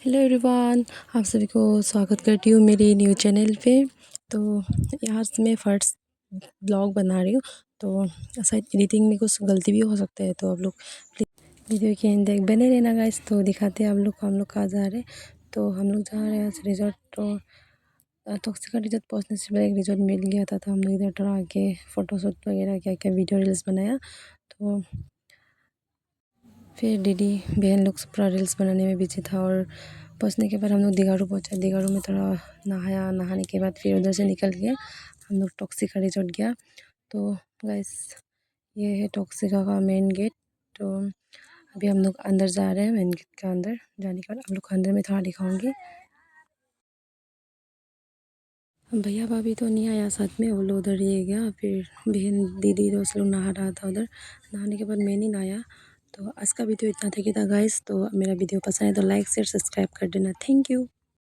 Hello everyone, आप सभी को स्वागत करती हूँ मेरे न्यू चैनल पे। तो यहाँ से मैं फर्स्ट ब्लॉग बना रही हूँ। तो शायद एडिटिंग में कुछ गलती भी हो सकता है, तो आप लोग वीडियो के एंड तक बने रहना गाइस। तो दिखाते हैं हम लोग कहाँ जा रहे हैं। तो हम लोग जा रहे हैं रिजॉर्ट। तो टॉक्सिका रिजॉर्ट पहुँचने से पहले एक रिजॉर्ट मिल गया था, तो हम लोग इधर थोड़ा आके फ़ोटोशूट वगैरह क्या क्या वीडियो रील्स बनाया। तो फिर दीदी बहन लोग पूरा रील्स बनाने में बिजी था। और पहुंचने के बाद हम लोग दिगारू पहुंचा। दिगारू में थोड़ा नहाया। नहाने के बाद फिर उधर से निकल के हम लोग टॉक्सिका रिजॉर्ट गया। तो गाइस, ये है टॉक्सिका का मेन गेट। तो अभी हम लोग अंदर जा रहे हैं। मेन गेट के अंदर जाने के बाद आप लोग को अंदर में थोड़ा दिखाऊंगी। भैया भाभी तो नहीं आया साथ में, वो लोग उधर ही गया। फिर बहन दीदी दोस्त लोग नहा रहा था उधर। नहाने के बाद मैं नहीं नहाया। तो आज का वीडियो इतना था गाइस। तो मेरा वीडियो पसंद है तो लाइक शेयर सब्सक्राइब कर देना। Thank you.